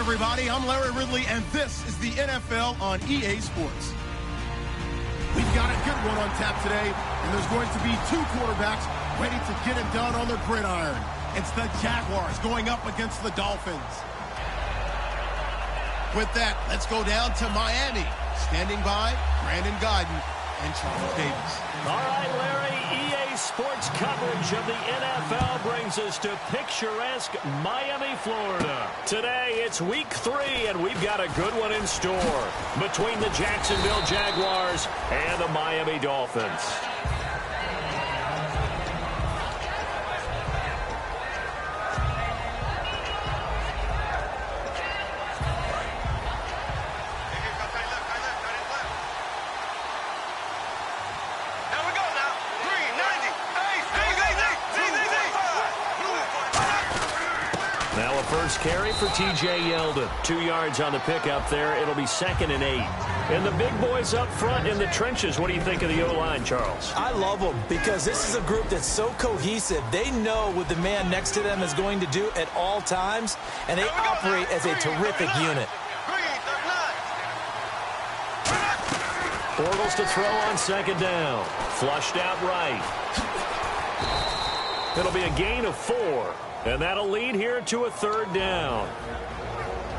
Everybody, I'm Larry Ridley, and this is the NFL on EA Sports. We've got a good one on tap today, and there's going to be two quarterbacks ready to get it done on their gridiron. It's the Jaguars going up against the Dolphins. With that, let's go down to Miami. Standing by, Brandon Gaudin and Charles Davis. All right, Larry, EA Sports coverage of the NFL brings us to picturesque Miami, Florida. Today, it's week 3, and we've got a good one in store between the Jacksonville Jaguars and the Miami Dolphins. First carry for T.J. Yeldon. 2 yards on the pickup there. It'll be 2nd and 8. And the big boys up front in the trenches. What do you think of the O-line, Charles? I love them because this is a group that's so cohesive. They know what the man next to them is going to do at all times, and they operate as a terrific unit. Bortles to throw on 2nd down. Flushed out right. It'll be a gain of 4. And that'll lead here to a 3rd down.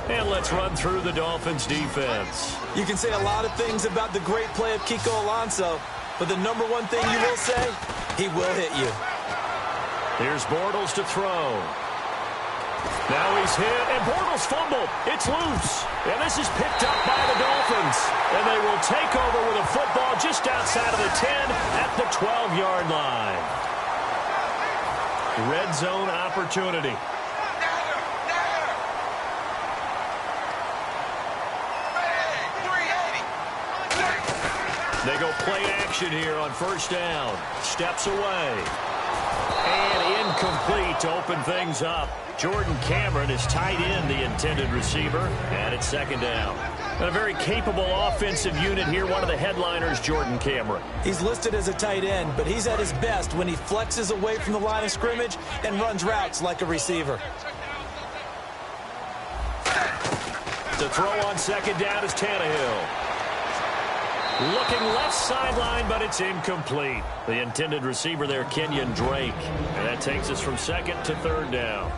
And let's run through the Dolphins' defense. You can say a lot of things about the great play of Kiko Alonso, but the number one thing you will say, he will hit you. Here's Bortles to throw. Now he's hit, and Bortles fumbled. It's loose. And this is picked up by the Dolphins. And they will take over with a football just outside of the 10 at the 12-yard line. Red zone opportunity. They go play action here on 1st down. Steps away. And incomplete to open things up. Jordan Cameron is tight end, the intended receiver. And it's 2nd down. And a very capable offensive unit here. One of the headliners, Jordan Cameron. He's listed as a tight end, but he's at his best when he flexes away from the line of scrimmage and runs routes like a receiver. To throw on 2nd down is Tannehill. Looking left sideline, but it's incomplete. The intended receiver there, Kenyon Drake. And that takes us from 2nd to 3rd down.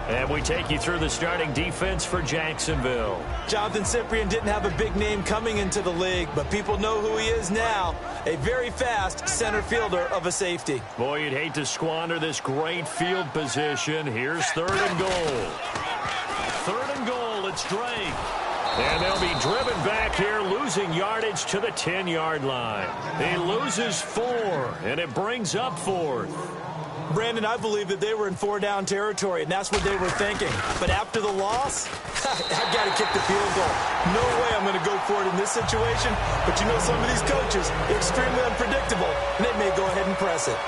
And we take you through the starting defense for Jacksonville. Jonathan Cyprien didn't have a big name coming into the league, but people know who he is now. A very fast center fielder of a safety. Boy, you'd hate to squander this great field position. Here's 3rd and goal. 3rd and goal, it's Drake. And they'll be driven back here, losing yardage to the 10-yard line. He loses 4, and it brings up 4th. Brandon, I believe that they were in 4-down territory, and that's what they were thinking. But after the loss, I've got to kick the field goal. No way I'm going to go for it in this situation. But you know, some of these coaches, they're extremely unpredictable, and they may go ahead and press it.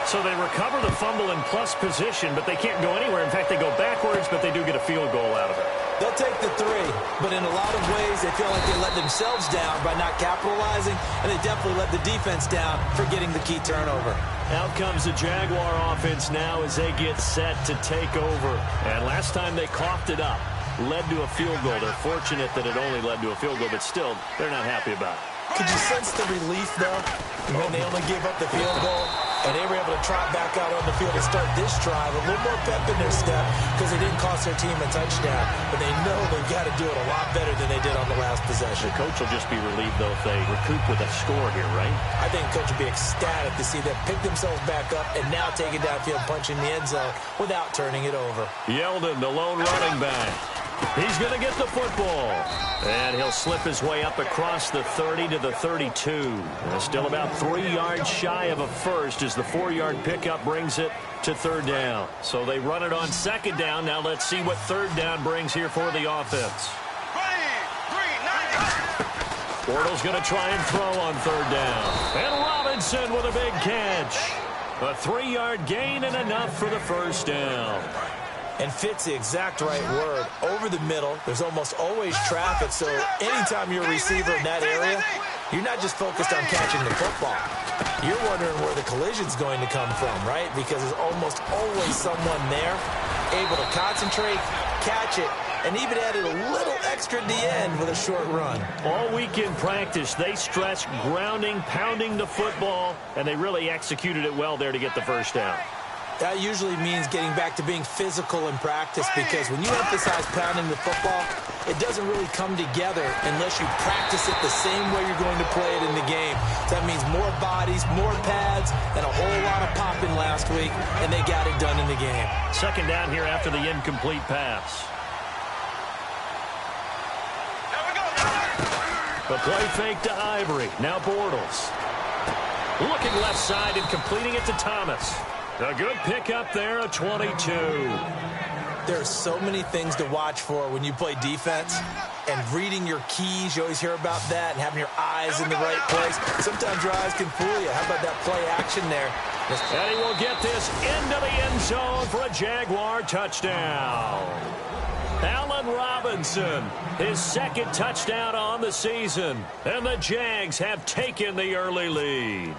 So they recover the fumble in plus position, but they can't go anywhere. In fact, they go backwards, but they do get a field goal out of it. They'll take the 3, but in a lot of ways, they feel like they let themselves down by not capitalizing, and they definitely let the defense down for getting the key turnover. Out comes the Jaguar offense now as they get set to take over. And last time they coughed it up, led to a field goal. They're fortunate that it only led to a field goal, but still, they're not happy about it. Could you sense the relief, though, when they only gave up the field goal? And they were able to trot back out on the field and start this drive. A little more pep in their step because they didn't cost their team a touchdown. But they know they've got to do it a lot better than they did on the last possession. The coach will just be relieved, though, if they recoup with a score here, right? I think the coach will be ecstatic to see them pick themselves back up and now take it downfield, punching the end zone without turning it over. Yeldon, the lone running back. He's going to get the football. And he'll slip his way up across the 30 to the 32. Still about 3 yards shy of a first as the 4-yard pickup brings it to third down. So they run it on second down. Now let's see what third down brings here for the offense. Bortles going to try and throw on third down. And Robinson with a big catch. A 3-yard gain and enough for the first down. And fits the exact right word. Over the middle, there's almost always traffic, so anytime you're a receiver in that area, you're not just focused on catching the football. You're wondering where the collision's going to come from, right? Because there's almost always someone there able to concentrate, catch it, and even added a little extra at the end with a short run. All week in practice, they stressed grounding, pounding the football, and they really executed it well there to get the first down. That usually means getting back to being physical in practice, because when you emphasize pounding the football, it doesn't really come together unless you practice it the same way you're going to play it in the game. So that means more bodies, more pads, and a whole lot of popping last week, and they got it done in the game. Second down here after the incomplete pass. The play fake to Ivory. Now Bortles. Looking left side and completing it to Thomas. A good pickup there, a 22. There are so many things to watch for when you play defense. And reading your keys, you always hear about that, and having your eyes in the right place. Sometimes your eyes can fool you. How about that play action there? And he will get this into the end zone for a Jaguar touchdown. Allen Robinson, his second touchdown on the season. And the Jags have taken the early lead.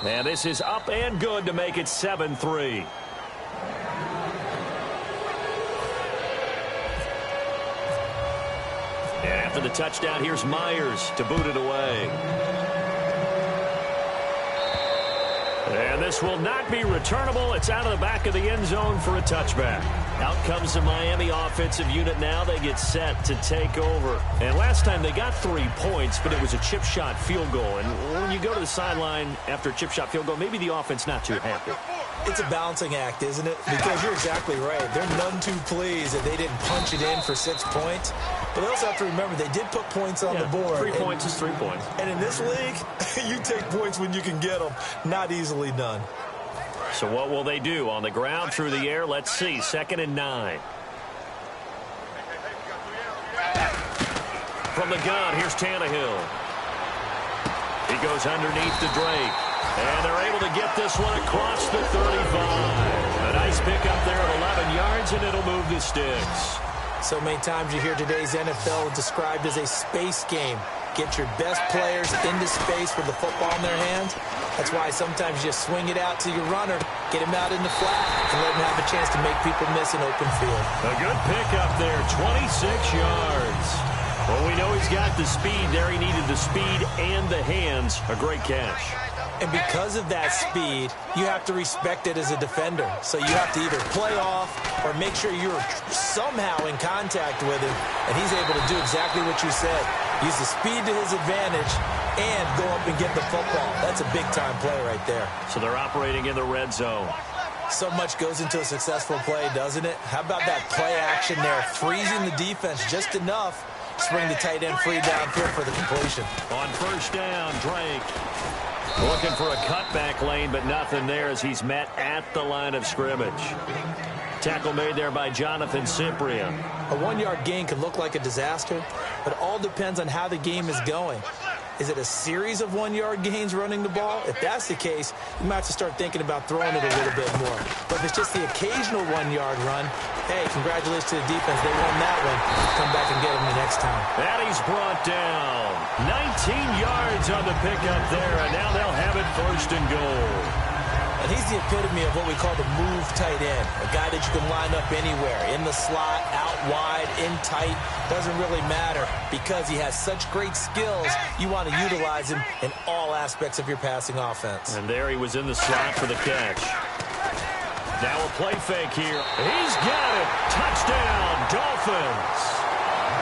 And this is up and good to make it 7-3. And after the touchdown, here's Myers to boot it away. And this will not be returnable. It's out of the back of the end zone for a touchback. Out comes the Miami offensive unit now. They get set to take over. And last time they got 3 points, but it was a chip shot field goal. And when you go to the sideline after a chip shot field goal, maybe the offense not too happy. It's a balancing act, isn't it? Because you're exactly right. They're none too pleased that they didn't punch it in for 6 points. But they also have to remember they did put points on the board. 3 points is 3 points. And in this league, you take points when you can get them. Not easily done. So what will they do? On the ground, through the air? Let's see. 2nd and 9. From the gun, here's Tannehill. He goes underneath to Drake. And they're able to get this one across the 35. A nice pickup there at 11 yards, and it'll move the sticks. So many times you hear today's NFL described as a space game. Get your best players into space with the football in their hands. That's why sometimes you just swing it out to your runner, get him out in the flat, and let him have a chance to make people miss an open field. A good pickup there, 26 yards. Well, we know he's got the speed there. He needed the speed and the hands. A great catch. And because of that speed, you have to respect it as a defender. So you have to either play off or make sure you're somehow in contact with him, and he's able to do exactly what you said. Use the speed to his advantage and go up and get the football. That's a big-time play right there. So they're operating in the red zone. So much goes into a successful play, doesn't it? How about that play action there, freezing the defense just enough to bring the tight end free downfield for the completion. On first down, Drake looking for a cutback lane, but nothing there as he's met at the line of scrimmage. Tackle made there by Jonathan Cyprien. A 1-yard gain could look like a disaster, but it all depends on how the game is going. Is it a series of 1-yard gains running the ball? If that's the case, you might have to start thinking about throwing it a little bit more. But if it's just the occasional 1-yard run, hey, congratulations to the defense. They won that one. Come back and get them the next time. And he's brought down. 19 yards on the pickup there, and now they'll have it 1st and goal. And he's the epitome of what we call the move tight end, a guy that you can line up anywhere, in the slot, out wide, in tight, doesn't really matter because he has such great skills. You want to utilize him in all aspects of your passing offense. And there he was in the slot for the catch. Now a play fake here. He's got it. Touchdown, Dolphins.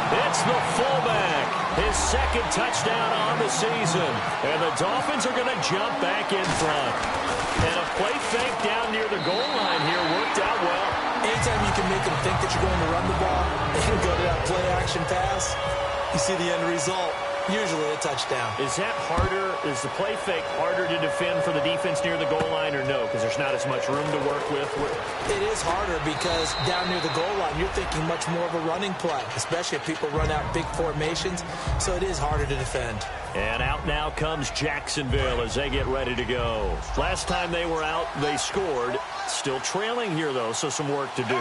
It's the fullback, his 2nd touchdown on the season. And the Dolphins are going to jump back in front. And a play fake down near the goal line here worked out well. Anytime you can make them think that you're going to run the ball and go to that play-action pass, you see the end result, usually a touchdown. Is that harder? Is the play fake harder to defend for the defense near the goal line or no? Because there's not as much room to work with? It is harder because down near the goal line, you're thinking much more of a running play, especially if people run out big formations. So it is harder to defend. And out now comes Jacksonville as they get ready to go. Last time they were out, they scored. Still trailing here, though, so some work to do.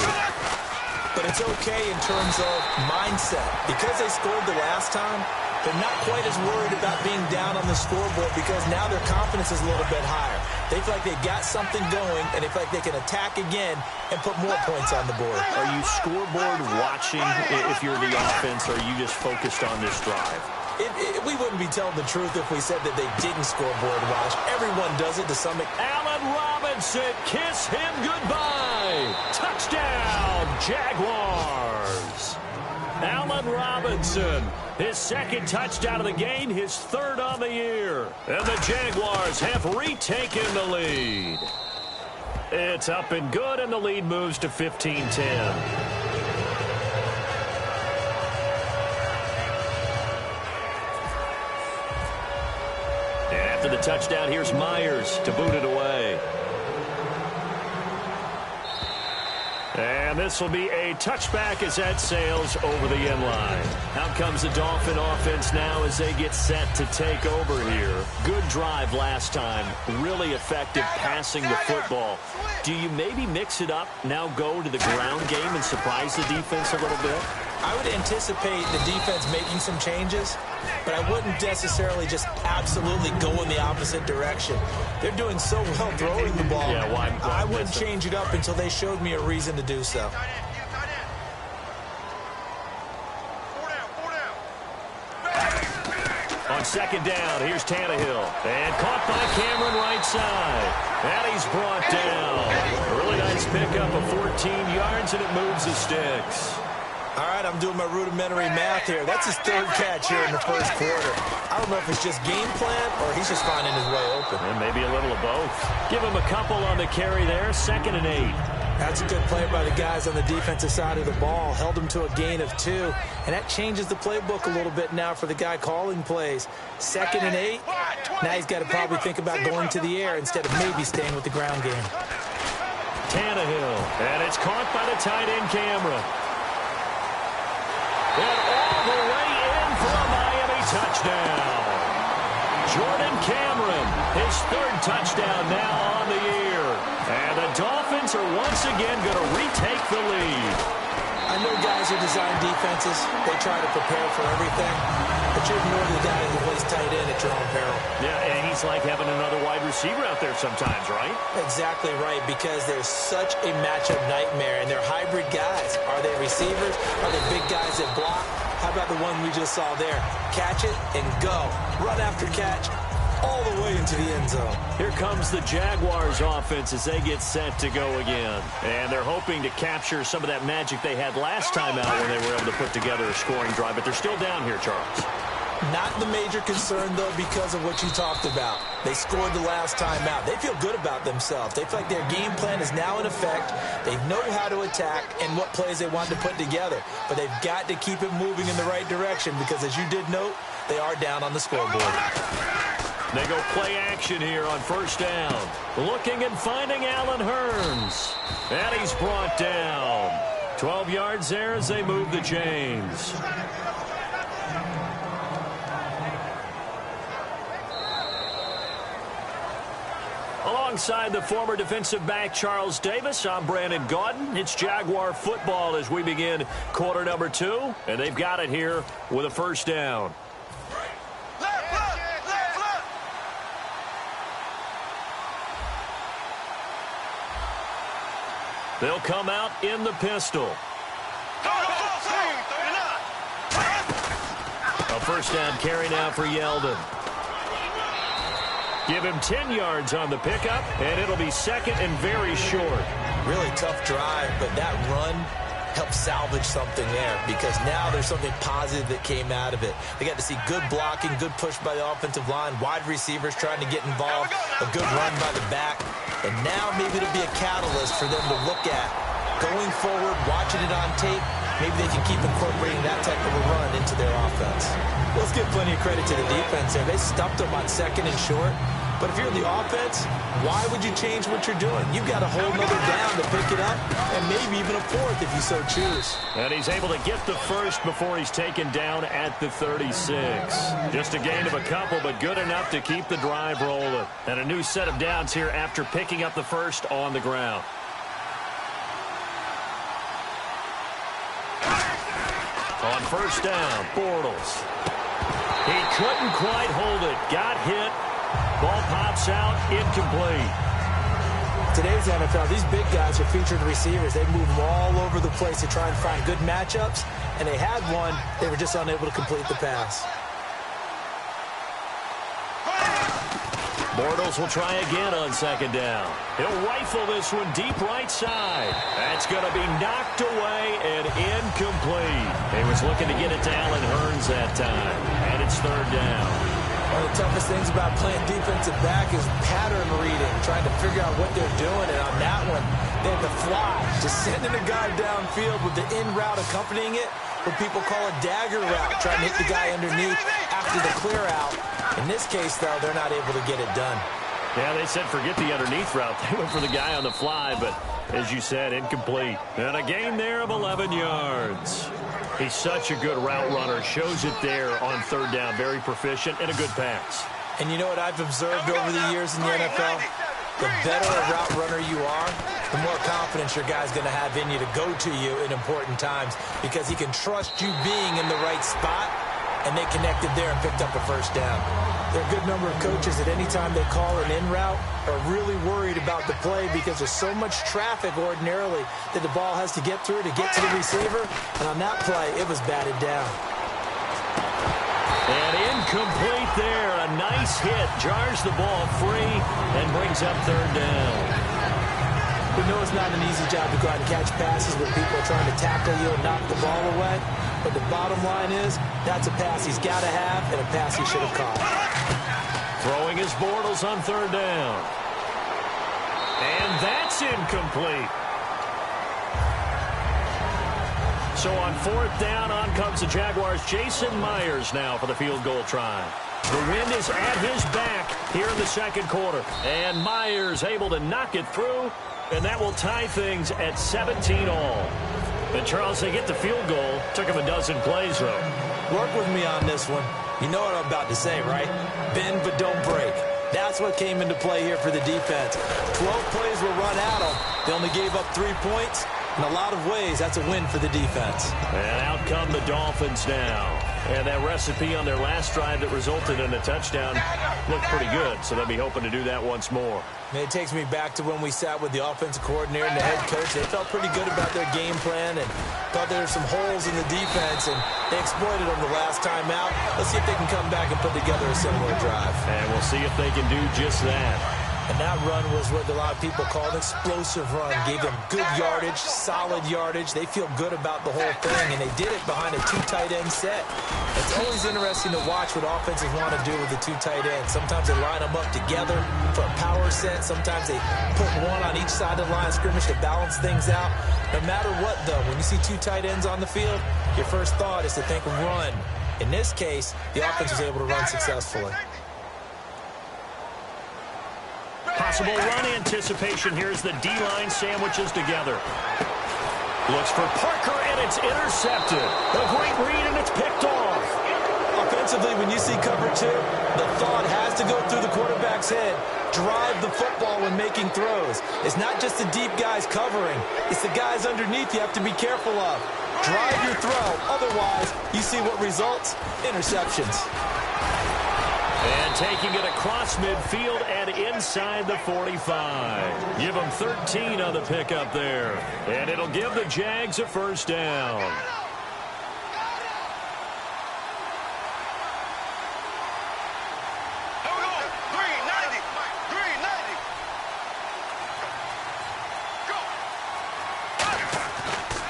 But it's okay in terms of mindset. Because they scored the last time, they're not quite as worried about being down on the scoreboard because now their confidence is a little bit higher. They feel like they've got something going, and they feel like they can attack again and put more points on the board. Are you scoreboard watching if you're the offense, or are you just focused on this drive? We wouldn't be telling the truth if we said that they didn't scoreboard watch. Everyone does it to some extent. Allen Robinson, kiss him goodbye. Touchdown, Jaguars. Allen Robinson, his 2nd touchdown of the game, his 3rd on the year. And the Jaguars have retaken the lead. It's up and good, and the lead moves to 15-10. After the touchdown, here's Myers to boot it away. And this will be a touchback as that sails over the end line. Out comes the Dolphin offense now as they get set to take over here. Good drive last time. Really effective passing the football. Do you maybe mix it up, now go to the ground game and surprise the defense a little bit? I would anticipate the defense making some changes, but I wouldn't necessarily just absolutely go in the opposite direction. They're doing so well throwing the ball. Yeah, why I wouldn't change it up until they showed me a reason to do so. On 2nd down, here's Tannehill. And caught by Cameron right side. And he's brought down. A really nice pickup of 14 yards, and it moves the sticks. All right, I'm doing my rudimentary math here. That's his 3rd catch here in the 1st quarter. I don't know if it's just game plan or he's just finding his way open. And maybe a little of both. Give him a couple on the carry there. 2nd and 8. That's a good play by the guys on the defensive side of the ball. Held him to a gain of 2. And that changes the playbook a little bit now for the guy calling plays. 2nd and 8. Now he's got to probably think about going to the air instead of maybe staying with the ground game. Tannehill. And it's caught by the tight end Cameron. And all the way in for a Miami touchdown. Jordan Cameron, his 3rd touchdown now on the year. And the Dolphins are once again going to retake the lead. I know guys who design defenses, they try to prepare for everything, but you ignore the guy who plays tight end at your own peril. Yeah, and he's like having another wide receiver out there sometimes, right? Exactly right, because there's such a matchup nightmare, and they're hybrid guys. Are they receivers? Are they big guys that block? How about the one we just saw there? Catch it and go. Run after catch. All the way into the end zone. Here comes the Jaguars offense as they get set to go again. And they're hoping to capture some of that magic they had last time out when they were able to put together a scoring drive. But they're still down here, Charles. Not the major concern, though, because of what you talked about. They scored the last time out. They feel good about themselves. They feel like their game plan is now in effect. They know how to attack and what plays they want to put together. But they've got to keep it moving in the right direction because, as you did note, they are down on the scoreboard. They go play action here on 1st down. Looking and finding Allen Hurns. And he's brought down. 12 yards there as they move the chains. Alongside the former defensive back Charles Davis, I'm Brandon Gaudin. It's Jaguar football as we begin quarter number 2, and they've got it here with a first down. They'll come out in the pistol. A first down carry now for Yeldon. Give him 10 yards on the pickup, and it'll be second and very short. Really tough drive, but that run helped salvage something there because now there's something positive that came out of it. They got to see good blocking, good push by the offensive line, wide receivers trying to get involved, a good run by the back, and now maybe it'll be a catalyst for them to look at going forward, watching it on tape. Maybe they can keep incorporating that type of a run into their offense. Let's give plenty of credit to the defense there. They stuffed them on second and short. But if you're the offense, why would you change what you're doing? You've got a whole nother down to pick it up, and maybe even a fourth if you so choose. And he's able to get the first before he's taken down at the 36. Just a gain of a couple, but good enough to keep the drive rolling. And a new set of downs here after picking up the first on the ground. On first down, Bortles. He couldn't quite hold it. Got hit. Ball pops out, incomplete. Today's NFL, these big guys are featured receivers. They move them all over the place to try and find good matchups, and they had one. They were just unable to complete the pass. Bortles will try again on second down. He'll rifle this one deep right side. That's going to be knocked away and incomplete. He was looking to get it to Allen Hurns that time, and it's third down. One of the toughest things about playing defensive back is pattern reading, trying to figure out what they're doing. And on that one, they had to fly, just sending a guy downfield with the in route accompanying it, what people call a dagger route, trying to hit the guy underneath after the clear out. In this case, though, they're not able to get it done. Yeah, they said forget the underneath route. They went for the guy on the fly, but as you said, incomplete. And a gain there of 11 yards. He's such a good route runner. Shows it there on third down. Very proficient and a good pass. And you know what I've observed over the years in the NFL? The better a route runner you are, the more confidence your guy's going to have in you to go to you in important times because he can trust you being in the right spot, and they connected there and picked up a first down. There are a good number of coaches that any time they call an in route are really worried about the play because there's so much traffic ordinarily that the ball has to get through to get to the receiver. And on that play, it was batted down. And incomplete there. A nice hit. Jars the ball free and brings up third down. We know it's not an easy job to go out and catch passes when people are trying to tackle you and knock the ball away. But the bottom line is, that's a pass he's got to have and a pass he should have caught. Throwing his Bortles on third down. And that's incomplete. So on fourth down, on comes the Jaguars' Jason Myers now for the field goal try. The wind is at his back here in the second quarter. And Myers able to knock it through, and that will tie things at 17 all. And Charles, they get the field goal. Took him a dozen plays, though. Work with me on this one. You know what I'm about to say, right? Bend but don't break. That's what came into play here for the defense. 12 plays were run at them. They only gave up 3 points. In a lot of ways, that's a win for the defense. And out come the Dolphins now. And that recipe on their last drive that resulted in a touchdown looked pretty good, so they'll be hoping to do that once more. And it takes me back to when we sat with the offensive coordinator and the head coach. They felt pretty good about their game plan and thought there were some holes in the defense, and they exploited them the last time out. Let's see if they can come back and put together a similar drive. And we'll see if they can do just that. And that run was what a lot of people call an explosive run. Gave them good yardage, solid yardage. They feel good about the whole thing, and they did it behind a 2 tight end set. It's always interesting to watch what offenses want to do with the 2 tight ends. Sometimes they line them up together for a power set. Sometimes they put one on each side of the line of scrimmage to balance things out. No matter what, though, when you see 2 tight ends on the field, your first thought is to think run. In this case, the offense was able to run successfully. Possible run anticipation. Here's the D-line sandwiches together. Looks for Parker, and it's intercepted. A great read, and it's picked off. A Offensively, when you see cover 2, the thought has to go through the quarterback's head. Drive the football when making throws. It's not just the deep guys covering. It's the guys underneath you have to be careful of. Drive your throw. Otherwise, you see what results? Interceptions. And taking it across midfield and inside the 45. Give them 13 on the pickup there. And it'll give the Jags a first down.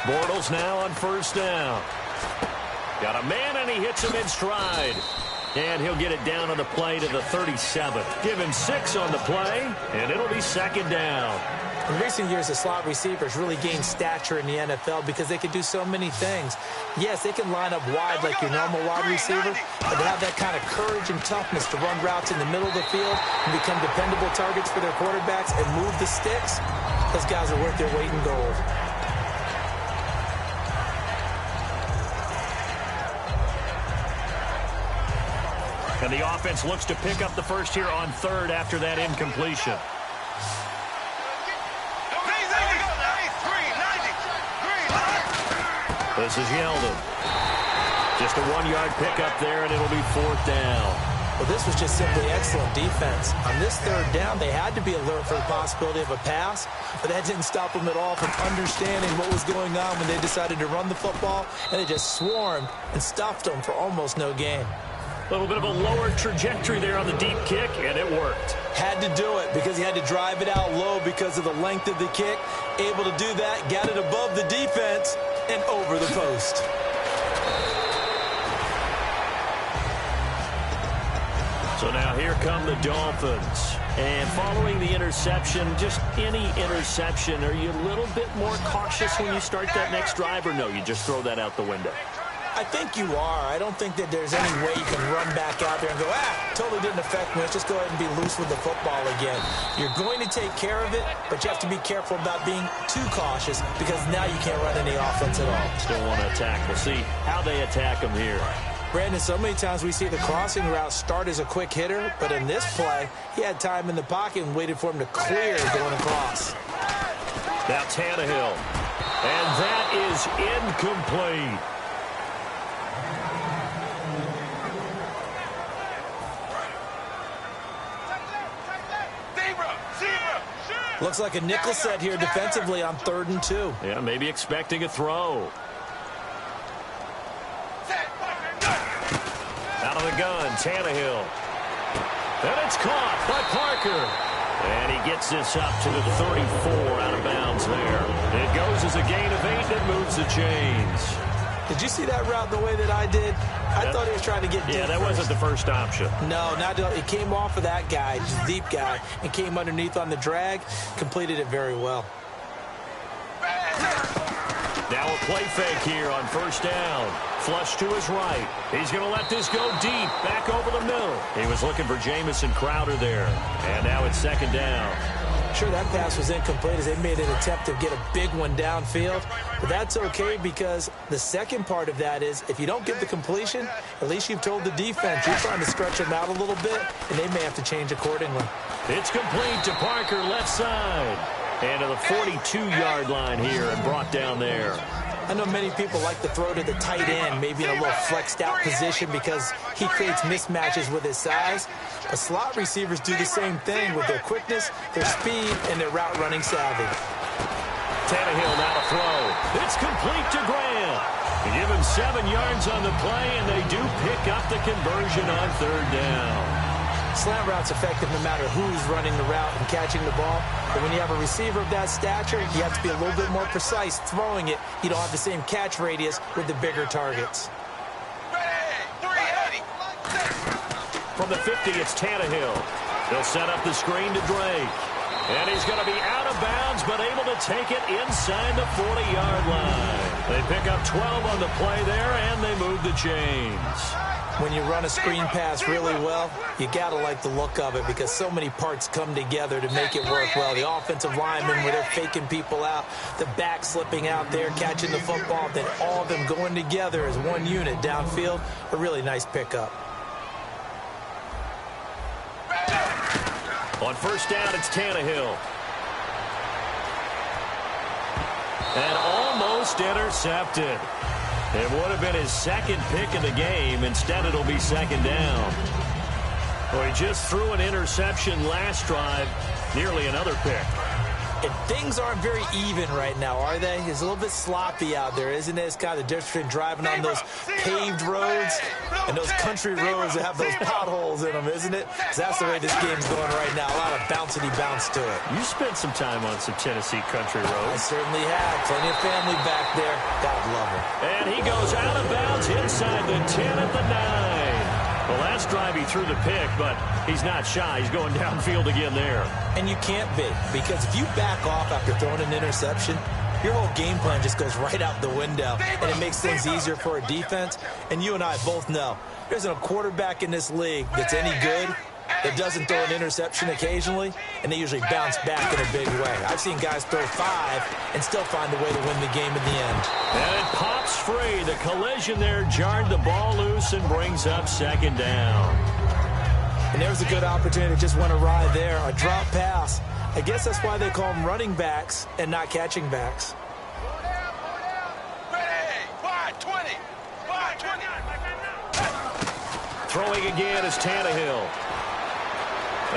Bortles now on first down. Got a man, and he hits him in stride. And he'll get it down on the play to the 37. Give him 6 on the play, and it'll be second down. In recent years, the slot receivers really gained stature in the NFL because they can do so many things. Yes, they can line up wide like your normal wide receiver, but they have that kind of courage and toughness to run routes in the middle of the field and become dependable targets for their quarterbacks and move the sticks. Those guys are worth their weight in gold. And the offense looks to pick up the first here on third after that incompletion. This is Yeldon. Just a 1-yard pickup there, and it'll be fourth down. Well, this was just simply excellent defense. On this third down, they had to be alert for the possibility of a pass, but that didn't stop them at all from understanding what was going on when they decided to run the football, and they just swarmed and stuffed them for almost no gain. A little bit of a lower trajectory there on the deep kick, and it worked. Had to do it because he had to drive it out low because of the length of the kick. Able to do that, got it above the defense and over the post. So now here come the Dolphins. And following the interception, just any interception, are you a little bit more cautious when you start that next drive, or no, you just throw that out the window? I think you are. I don't think that there's any way you can run back out there and go, totally didn't affect me. Let's just go ahead and be loose with the football again. You're going to take care of it, but you have to be careful about being too cautious because now you can't run any offense at all. Still want to attack. We'll see how they attack them here. Brandon, so many times we see the crossing route start as a quick hitter, but in this play, he had time in the pocket and waited for him to clear going across. Now Tannehill. And that is incomplete. Looks like a nickel set here defensively on 3rd and 2. Yeah, maybe expecting a throw. Out of the gun, Tannehill. And it's caught by Parker. And he gets this up to the 34 out of bounds there. It goes as a gain of 8 and moves the chains. Did you see that route the way that I did? I thought he was trying to get deep. Yeah, that wasn't the first option. No, not at all. It came off of that guy, the deep guy, and came underneath on the drag. Completed it very well. Now a play fake here on first down. Flush to his right. He's going to let this go deep, back over the middle. He was looking for Jamison Crowder there. And now it's second down. Sure, that pass was incomplete as they made an attempt to get a big one downfield. But that's okay because the second part of that is if you don't get the completion, at least you've told the defense you're trying to stretch them out a little bit, and they may have to change accordingly. It's complete to Parker, left side. And to the 42-yard line here and brought down there. I know many people like to throw to the tight end, maybe in a little flexed out position because he creates mismatches with his size. But slot receivers do the same thing with their quickness, their speed, and their route running savvy. Tannehill now to throw. It's complete to Graham. They give him 7 yards on the play, and they do pick up the conversion on third down. Slant route's effective no matter who's running the route and catching the ball. But when you have a receiver of that stature, you have to be a little bit more precise throwing it. You don't have the same catch radius with the bigger targets. From the 50, it's Tannehill. He'll set up the screen to Drake. And he's going to be out of bounds, but able to take it inside the 40-yard line. They pick up 12 on the play there, and they move the chains. When you run a screen pass really well, you got to like the look of it because so many parts come together to make it work well. The offensive linemen, where they're faking people out, the back slipping out there, catching the football, then all of them going together as one unit downfield. A really nice pickup. On first down, it's Tannehill. And almost intercepted. It would have been his second pick of the game. Instead, it'll be second down. Well, he just threw an interception last drive. Nearly another pick. And things aren't very even right now, are they? It's a little bit sloppy out there, isn't it? It's kind of the difference between driving on those paved roads and those country roads that have those potholes in them, isn't it? Because that's the way this game's going right now. A lot of bouncy bounce to it. You spent some time on some Tennessee country I roads. certainly have. Plenty of family back there. God love them. And he goes out of bounds inside the 10 at the 9. The last drive he threw the pick, but he's not shy. He's going downfield again there. And you can't be, because if you back off after throwing an interception, your whole game plan just goes right out the window, and it makes things easier for a defense. And you and I both know there isn't a quarterback in this league that's any good that doesn't throw an interception occasionally, and they usually bounce back in a big way. I've seen guys throw 5 and still find a way to win the game in the end. And it pops free. The collision there jarred the ball loose and brings up second down. And there's a good opportunity to just win a ride there, a drop pass. I guess that's why they call them running backs and not catching backs. Throwing again is Tannehill.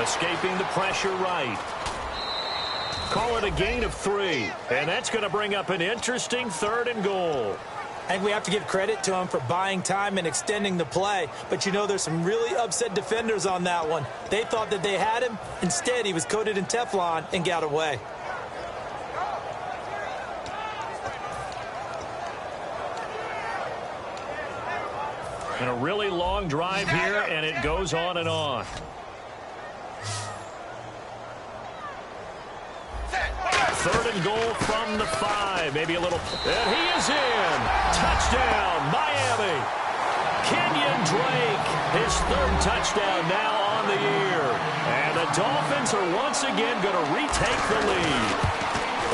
Escaping the pressure right. Call it a gain of 3. And that's going to bring up an interesting 3rd and goal. I think we have to give credit to him for buying time and extending the play. But, you know, there's some really upset defenders on that one. They thought that they had him. Instead, he was coated in Teflon and got away. And a really long drive here, and it goes on and on. Third and goal from the 5. Maybe a little. And he is in. Touchdown, Miami. Kenyon Drake, his 3rd touchdown now on the year. And the Dolphins are once again going to retake the lead.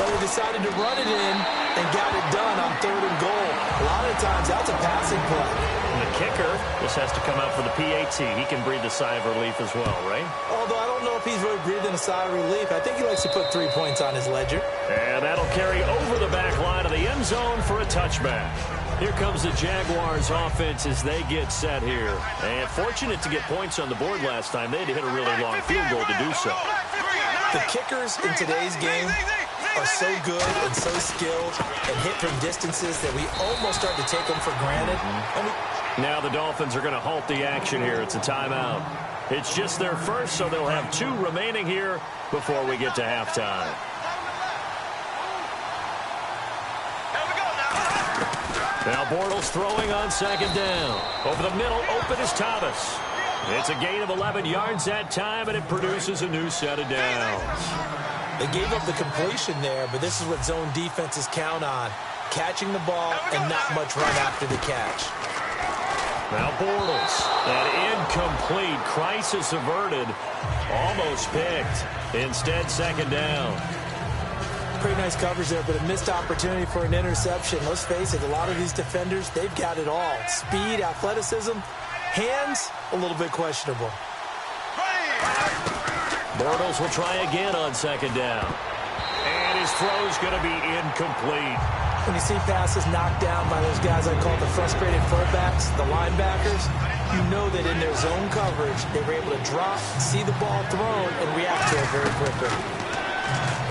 But they decided to run it in and got it done on 3rd and goal. A lot of times, that's a passing play. And the kicker just has to come out for the PAT. He can breathe a sigh of relief as well, right? Although I don't know if he's really breathing a sigh of relief. I think he likes to put 3 points on his ledger. And that'll carry over the back line of the end zone for a touchback. Here comes the Jaguars offense as they get set here. And fortunate to get points on the board last time. They had to hit a really long field goal to do so. The kickers in today's game are so good and so skilled and hit from distances that we almost start to take them for granted. Now the Dolphins are going to halt the action here. It's a timeout. It's just their first, so they'll have 2 remaining here before we get to halftime. Now Bortles throwing on second down. Over the middle, open is Thomas. It's a gain of 11 yards that time, and it produces a new set of downs. They gave up the completion there, but this is what zone defenses count on. Catching the ball and not much run after the catch. Now Bortles. That incomplete. Crisis averted. Almost picked. Instead, second down. Pretty nice coverage there, but a missed opportunity for an interception. Let's face it, a lot of these defenders, they've got it all. Speed, athleticism, hands, a little bit questionable. Bortles will try again on second down. And his throw's going to be incomplete. When you see passes knocked down by those guys I call the frustrated fullbacks, the linebackers, you know that in their zone coverage, they were able to drop, see the ball thrown, and react to it very quickly.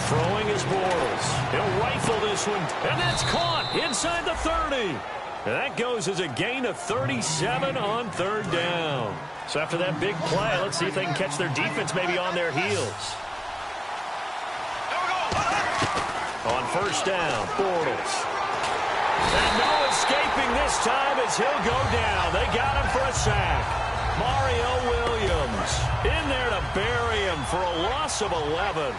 Throwing is Bortles. He'll rifle this one, and that's caught inside the 30. And that goes as a gain of 37 on 3rd down. So after that big play, let's see if they can catch their defense maybe on their heels. On first down, Bortles. And no escaping this time as he'll go down. They got him for a sack. Mario Williams in there to bury him for a loss of 11.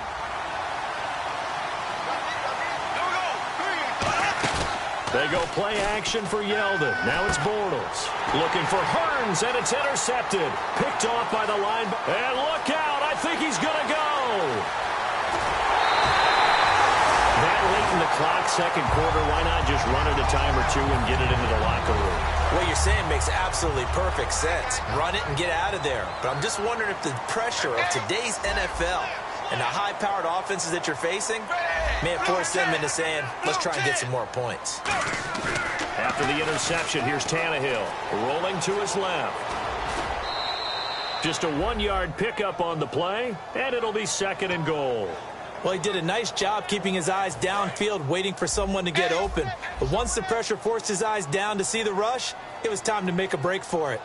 They go play action for Yeldon. Now it's Bortles. Looking for Hearns, and it's intercepted. Picked off by the line. And look out. I think he's going to go. That late in the clock, second quarter, why not just run it a time or two and get it into the locker room? What you're saying makes absolutely perfect sense. Run it and get out of there. But I'm just wondering if the pressure of today's NFL and the high-powered offenses that you're facing may have forced them into saying, let's try and get some more points. After the interception, here's Tannehill rolling to his left. Just a 1-yard pickup on the play, and it'll be second and goal. Well, he did a nice job keeping his eyes downfield, waiting for someone to get open. But once the pressure forced his eyes down to see the rush, it was time to make a break for it.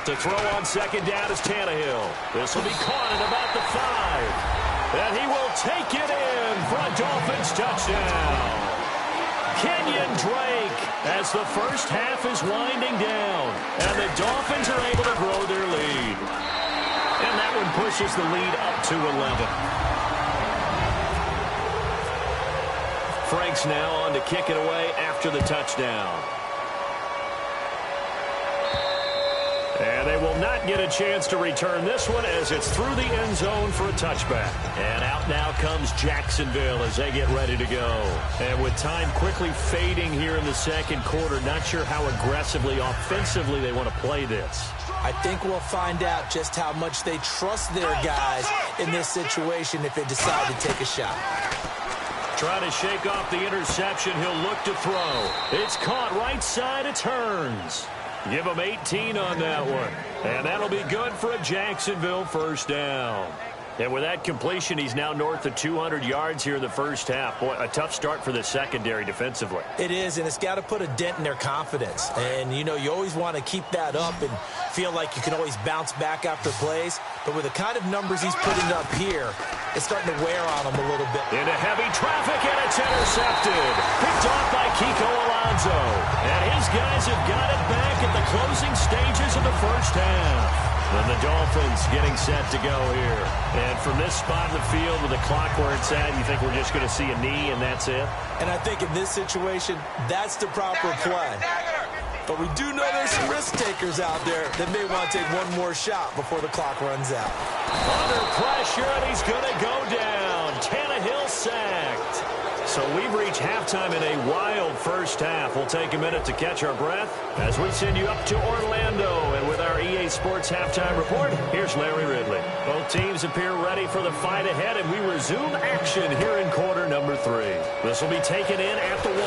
To throw on second down is Tannehill. This will be caught at about the 5. And he will take it in for a Dolphins touchdown. Kenyon Drake as the first half is winding down. And the Dolphins are able to grow their lead. And that one pushes the lead up to 11. Franks now on to kick it away after the touchdown. And they will not get a chance to return this one as it's through the end zone for a touchback. And out now comes Jacksonville as they get ready to go. And with time quickly fading here in the second quarter, not sure how aggressively, offensively they want to play this. I think we'll find out just how much they trust their guys in this situation if they decide to take a shot. Trying to shake off the interception. He'll look to throw. It's caught right side. It's Hearns. Give him 18 on that one. And that'll be good for a Jacksonville first down. And with that completion, he's now north of 200 yards here in the first half. Boy, a tough start for the secondary defensively. It is, and it's got to put a dent in their confidence. And, you know, you always want to keep that up and feel like you can always bounce back after plays. But with the kind of numbers he's putting up here, it's starting to wear on him a little bit. Into heavy traffic, and it's intercepted. Picked off by Kiko Alonso. And his guys have got it back at the closing stages of the first half. And the Dolphins getting set to go here. And from this spot in the field with the clock where it's at, you think we're just going to see a knee and that's it? And I think in this situation, that's the proper play. But we do know there's some risk takers out there that may want to take one more shot before the clock runs out. Under pressure, and he's going to go down. Tannehill sacked. So we've reached halftime in a wild first half. We'll take a minute to catch our breath as we send you up to Orlando. And with our EA Sports Halftime Report, here's Larry Ridley. Both teams appear ready for the fight ahead, and we resume action here in quarter number 3. This will be taken in at the 1.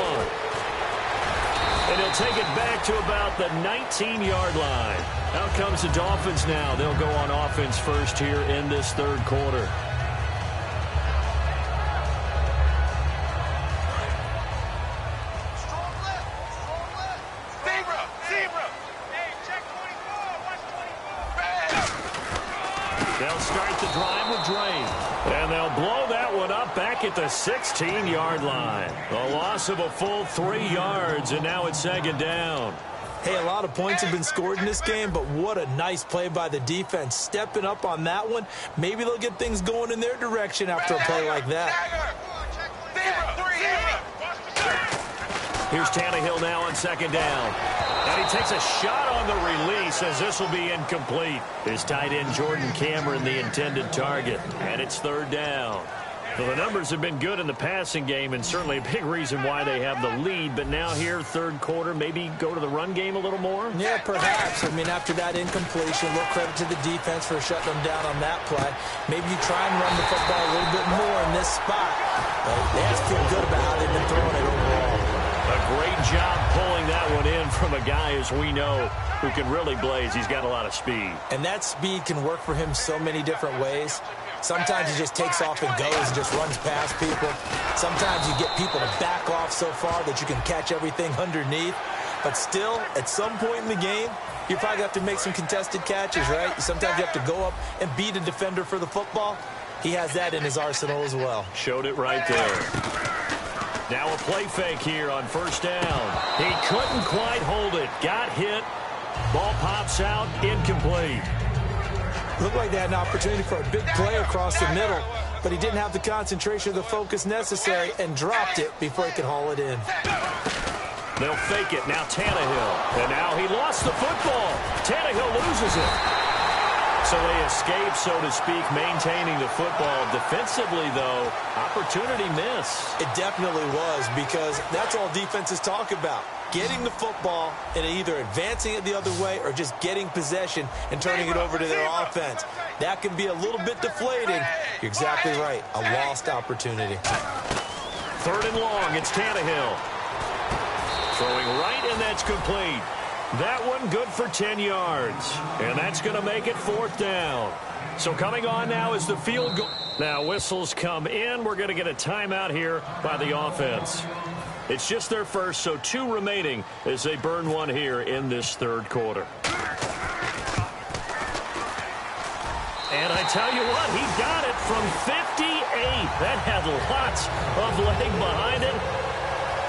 And he'll take it back to about the 19-yard line. Out comes the Dolphins now. They'll go on offense first here in this third quarter. They'll start the drive with Drake. And they'll blow that one up back at the 16-yard line. A loss of a full 3 yards, and now it's second down. Hey, a lot of points have been scored in this game, but what a nice play by the defense. Stepping up on that one. Maybe they'll get things going in their direction after a play like that. Here's Tannehill now on second down. And he takes a shot on the release as this will be incomplete. His tight end Jordan Cameron the intended target. And it's third down. Well, the numbers have been good in the passing game and certainly a big reason why they have the lead. But now here, third quarter, maybe go to the run game a little more? Yeah, perhaps. I mean, after that incompletion, a little credit to the defense for shutting them down on that play. Maybe you try and run the football a little bit more in this spot. But they have to feel good about how they've been throwing it overall. A great job pulling that one in from a guy, as we know, who can really blaze. He's got a lot of speed. And that speed can work for him so many different ways. Sometimes he just takes off and goes and just runs past people. Sometimes you get people to back off so far that you can catch everything underneath. But still, at some point in the game, you probably have to make some contested catches, right? Sometimes you have to go up and beat a defender for the football. He has that in his arsenal as well. Showed it right there. Now a play fake here on first down. He couldn't quite hold it. Got hit. Ball pops out, incomplete. Looked like they had an opportunity for a big play across the middle, but he didn't have the concentration or the focus necessary and dropped it before he could haul it in. They'll fake it. Now Tannehill. And now he lost the football. Tannehill loses it. So they escape, so to speak, maintaining the football. Defensively, though, opportunity miss. It definitely was, because that's all defenses talk about. Getting the football and either advancing it the other way or just getting possession and turning it over to their offense. That can be a little bit deflating. You're exactly right. A lost opportunity. 3rd and long. It's Tannehill. Throwing right, and that's complete. That one good for 10 yards. And that's going to make it 4th down. So coming on now is the field goal. Now whistles come in. We're going to get a timeout here by the offense. It's just their first, so 2 remaining as they burn one here in this 3rd quarter. And I tell you what, he got it from 58. That had lots of leg behind it.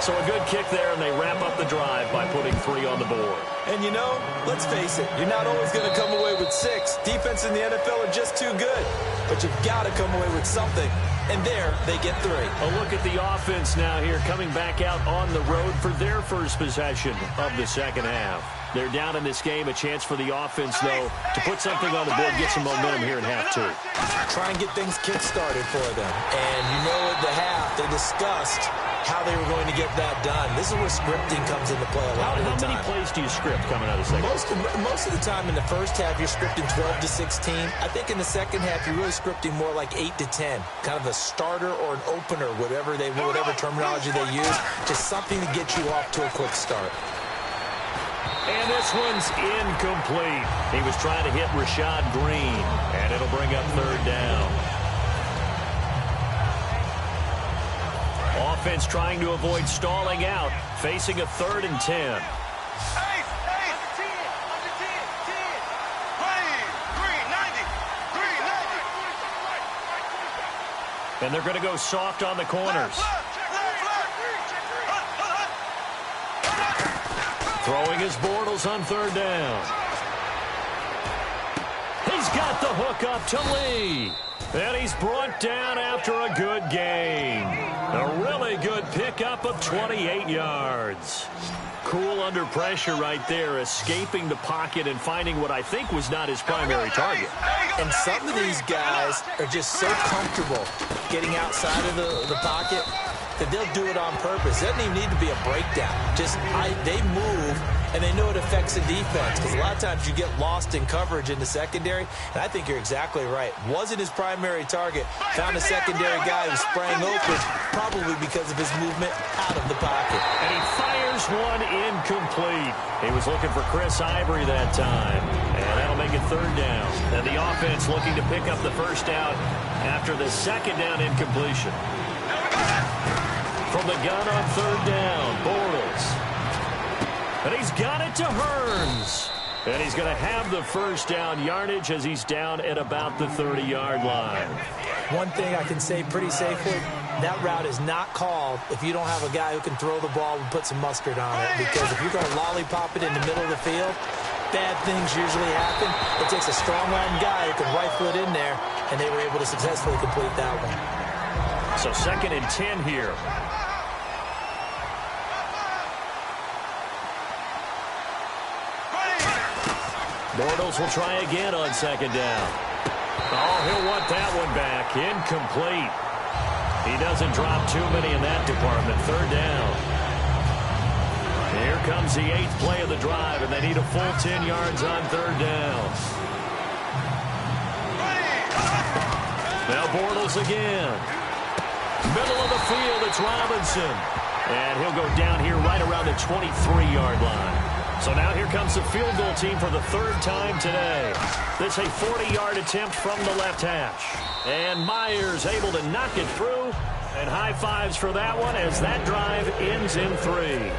So a good kick there, and they wrap up the drive by putting 3 on the board. And you know, let's face it, you're not always going to come away with 6. Defense in the NFL are just too good. But you've got to come away with something. And there, they get 3. A look at the offense now here, coming back out on the road for their first possession of the second half. They're down in this game. A chance for the offense, though, to put something on the board, get some momentum here in half 2. Try and get things kick-started for them. And you know at the half, they discussed how they were going to get that done. This is where scripting comes into play a lot of the time. How many plays do you script coming out of the second? Most of the time in the first half, you're scripting 12 to 16. I think in the second half, you're really scripting more like 8 to 10. Kind of a starter or an opener, whatever terminology they use. Just something to get you off to a quick start. And this one's incomplete. He was trying to hit Rashad Green, and it'll bring up 3rd down. Offense trying to avoid stalling out, facing a 3rd and 10. And they're going to go soft on the corners. Throwing his Bortles on 3rd down. He's got the hook up to Lee. And he's brought down after a good gain. A really good pickup of 28 yards. Cool under pressure right there, escaping the pocket and finding what I think was not his primary target. And some of these guys are just so comfortable getting outside of the pocket that they'll do it on purpose. It doesn't even need to be a breakdown. They move, and they know it affects the defense, because a lot of times you get lost in coverage in the secondary, and I think you're exactly right. Wasn't his primary target. Found a secondary guy who sprang open, probably because of his movement out of the pocket. And he fires one incomplete. He was looking for Chris Ivory that time, and that'll make it 3rd down. And the offense looking to pick up the first down after the 2nd down incompletion. From the gun on 3rd down, Bortles. And he's got it to Hearns. And he's going to have the first down yardage as he's down at about the 30-yard line. One thing I can say pretty safely, that route is not called if you don't have a guy who can throw the ball and put some mustard on it. Because if you're going to lollipop it in the middle of the field, bad things usually happen. It takes a strong-armed guy who can rifle it in there, and they were able to successfully complete that one. So 2nd and 10 here. Bortles will try again on 2nd down. Oh, he'll want that one back. Incomplete. He doesn't drop too many in that department. 3rd down. Here comes the 8th play of the drive, and they need a full 10 yards on 3rd down. Now Bortles again. Middle of the field, it's Robinson. And he'll go down here right around the 23-yard line. So now here comes the field goal team for the 3rd time today. This a 40-yard attempt from the left hash. And Myers able to knock it through. And high fives for that one as that drive ends in 3.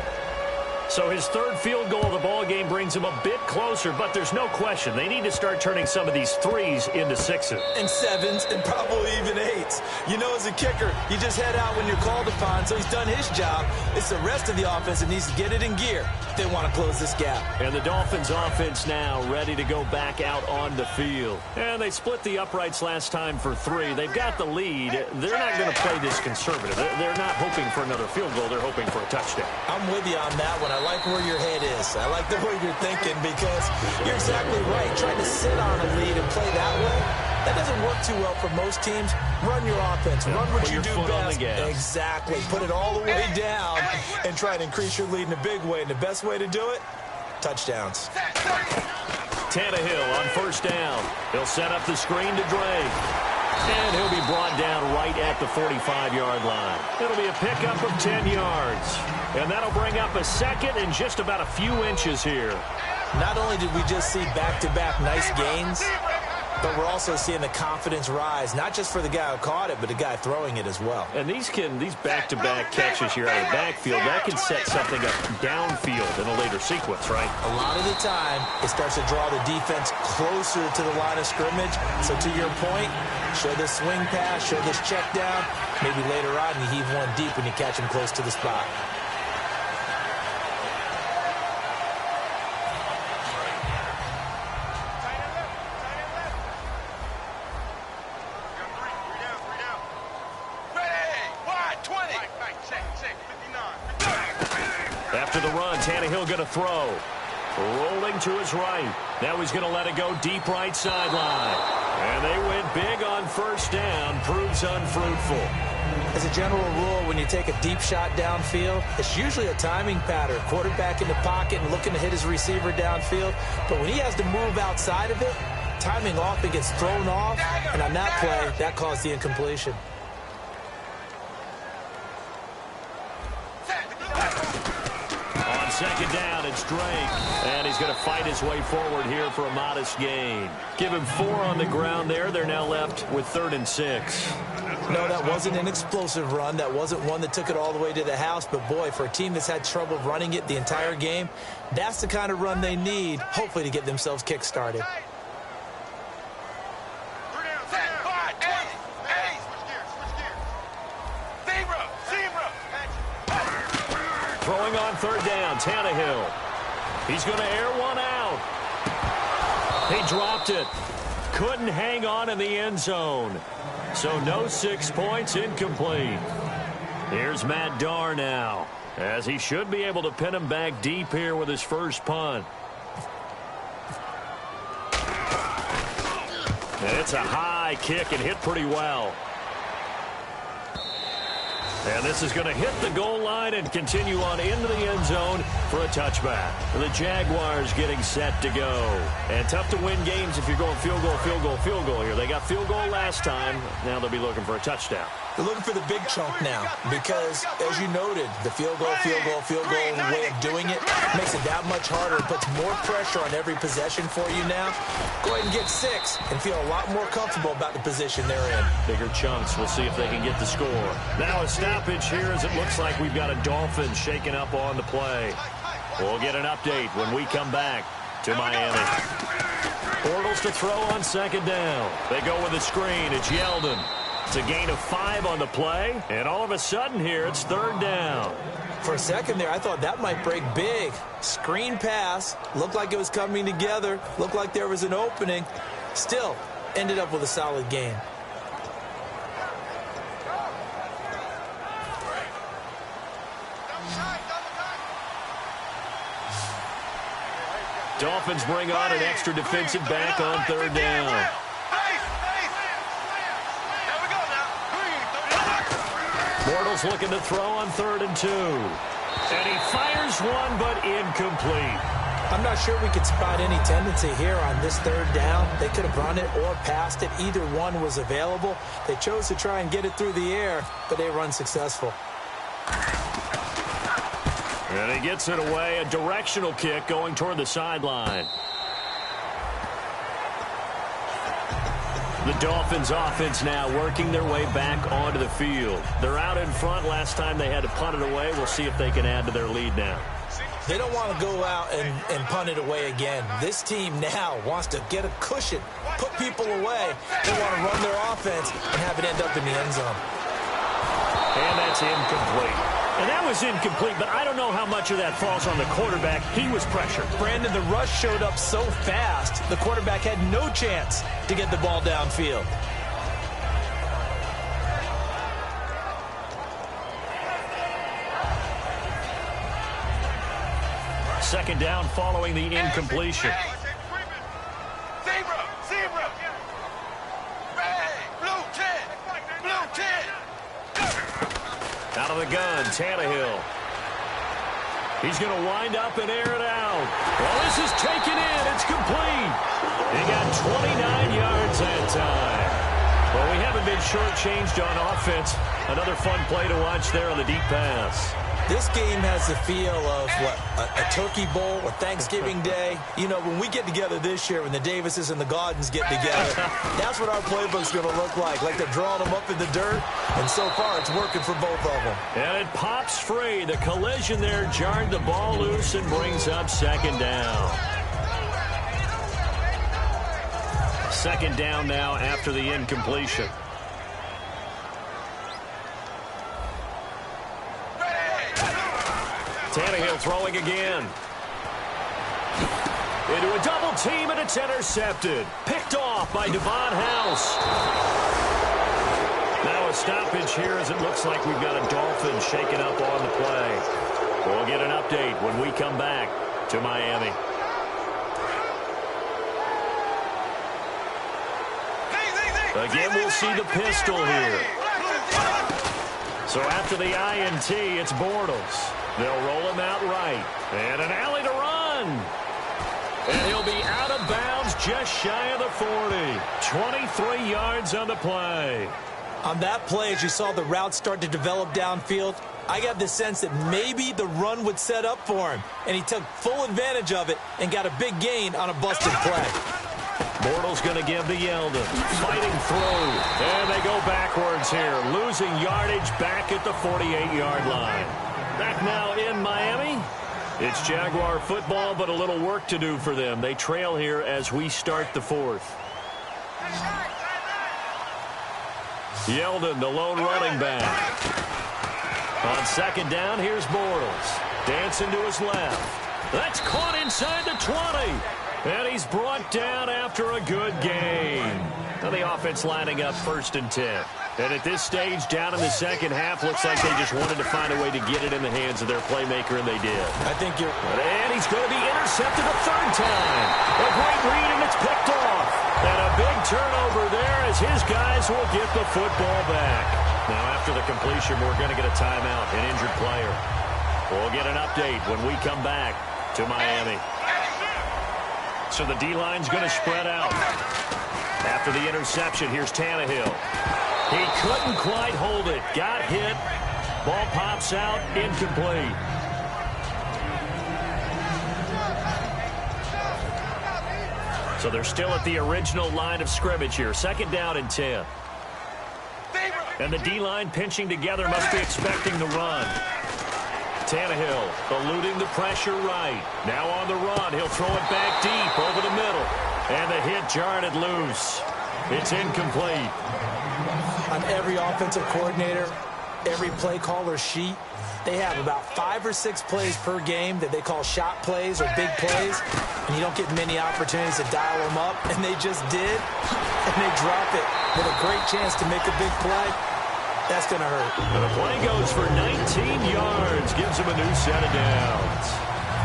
So his third field goal of the ball game brings him a bit closer, but there's no question they need to start turning some of these threes into sixes. And sevens, and probably even eights. You know, as a kicker, you just head out when you're called upon, so he's done his job. It's the rest of the offense that needs to get it in gear if they want to close this gap. And the Dolphins offense now ready to go back out on the field. And they split the uprights last time for 3. They've got the lead. They're not going to play this conservative. They're not hoping for another field goal. They're hoping for a touchdown. I'm with you on that one. I like where your head is. I like the way you're thinking because you're exactly right. Trying to sit on a lead and play that way, that doesn't work too well for most teams. Run your offense. Run what you do best. Exactly. Put it all the way down and try to increase your lead in a big way. And the best way to do it, touchdowns. Tannehill on first down. He'll set up the screen to Drake. And he'll be brought down right at the 45-yard line. It'll be a pickup of 10 yards. And that'll bring up a second and just about a few inches here. Not only did we just see back-to-back nice gains, but we're also seeing the confidence rise, not just for the guy who caught it, but the guy throwing it as well. And these back-to-back catches here out of the backfield, that can set something up downfield in a later sequence, right? A lot of the time, it starts to draw the defense closer to the line of scrimmage. So to your point, show this swing pass, show this check down. Maybe later on you heave one deep when you catch him close to the spot. After the run, Tannehill going to throw. Rolling to his right. Now he's going to let it go deep right sideline. And they went big on first down. Proves unfruitful. As a general rule, when you take a deep shot downfield, it's usually a timing pattern. Quarterback in the pocket and looking to hit his receiver downfield. But when he has to move outside of it, timing often gets thrown off. And on that play, that caused the incompletion. Second down, it's Drake. And he's going to fight his way forward here for a modest gain. Give him 4 on the ground there. They're now left with 3rd and 6. No, that wasn't an explosive run. That wasn't one that took it all the way to the house. But, boy, for a team that's had trouble running it the entire game, that's the kind of run they need, hopefully, to get themselves kick-started. Throwing on 3rd down, Tannehill. He's going to air one out. He dropped it. Couldn't hang on in the end zone. So no 6 points, incomplete. Here's Matt Darr now, as he should be able to pin him back deep here with his first punt. And it's a high kick and hit pretty well. And this is going to hit the goal line and continue on into the end zone for a touchback. The Jaguars getting set to go. And tough to win games if you're going field goal, field goal, field goal here. They got field goal last time. Now they'll be looking for a touchdown. They're looking for the big chunk now because, as you noted, the field goal way of doing it makes it that much harder. It puts more pressure on every possession for you now. Go ahead and get 6 and feel a lot more comfortable about the position they're in. Bigger chunks. We'll see if they can get the score. Now a stoppage here as it looks like we've got a Dolphins shaking up on the play. We'll get an update when we come back to Miami. Bortles to throw on 2nd down. They go with a screen. It's Yeldon. It's a gain of 5 on the play, and all of a sudden here, it's 3rd down. For a second there, I thought that might break big. Screen pass, looked like it was coming together, looked like there was an opening. Still, ended up with a solid gain. Dolphins bring on an extra defensive back on 3rd down. Bortles looking to throw on 3rd and 2. And he fires one, but incomplete. I'm not sure we could spot any tendency here on this 3rd down. They could have run it or passed it. Either one was available. They chose to try and get it through the air, but they were unsuccessful. And he gets it away. A directional kick going toward the sideline. The Dolphins offense now working their way back onto the field. They're out in front. Last time they had to punt it away. We'll see if they can add to their lead now. They don't want to go out and punt it away again. This team now wants to get a cushion, put people away. They want to run their offense and have it end up in the end zone. And that's incomplete. And that was incomplete, but I don't know how much of that falls on the quarterback. He was pressured. Brandon, the rush showed up so fast, the quarterback had no chance to get the ball downfield. Second down following the incompletion. Zebra. Red, blue 10. Out of the gun, Tannehill. He's going to wind up and air it out. Well, this is taken in. It's complete. He got 29 yards that time. Well, we haven't been shortchanged on offense. Another fun play to watch there on the deep pass. This game has the feel of, a Turkey Bowl or Thanksgiving Day. You know, when we get together this year, when the Davises and the Gaudens get together, that's what our playbook's going to look like they're drawing them up in the dirt, and so far it's working for both of them. And it pops free. The collision there jarred the ball loose and brings up second down. Second down now after the incompletion. Tannehill throwing again. Into a double team, and it's intercepted. Picked off by Devon House. Now a stoppage here as it looks like we've got a Dolphin shaken up on the play. We'll get an update when we come back to Miami. Again, we'll see the pistol here. So after the INT, it's Bortles. They'll roll him out right. And an alley to run. And he'll be out of bounds just shy of the 40. 23 yards on the play. On that play, as you saw the route start to develop downfield, I got the sense that maybe the run would set up for him. And he took full advantage of it and got a big gain on a busted play. Bortles going to give to Yeldon. Fighting through. And they go backwards here. Losing yardage back at the 48-yard line. Back now in Miami. It's Jaguar football, but a little work to do for them. They trail here as we start the fourth. Yeldon, the lone running back. On second down, here's Bortles. Dancing to his left. That's caught inside the 20. And he's brought down after a good game. Now the offense lining up 1st and 10. And at this stage, down in the second half, looks like they just wanted to find a way to get it in the hands of their playmaker, and they did. I think you're... And he's going to be intercepted a third time. A great read, and it's picked off. And a big turnover there as his guys will get the football back. Now, after the completion, we're going to get a timeout, an injured player. We'll get an update when we come back to Miami. So the D-line's going to spread out. After the interception, here's Tannehill. He couldn't quite hold it. Got hit. Ball pops out. Incomplete. So they're still at the original line of scrimmage here. Second down and 10. And the D-line pinching together, must be expecting the run. Tannehill eluding the pressure right. Now on the run. He'll throw it back deep over the middle. And the hit jarred it loose. It's incomplete. On every offensive coordinator, every play caller sheet, they have about 5 or 6 plays per game that they call shot plays or big plays, and you don't get many opportunities to dial them up, and they just did, and they drop it with a great chance to make a big play. That's going to hurt. And the play goes for 19 yards, gives them a new set of downs.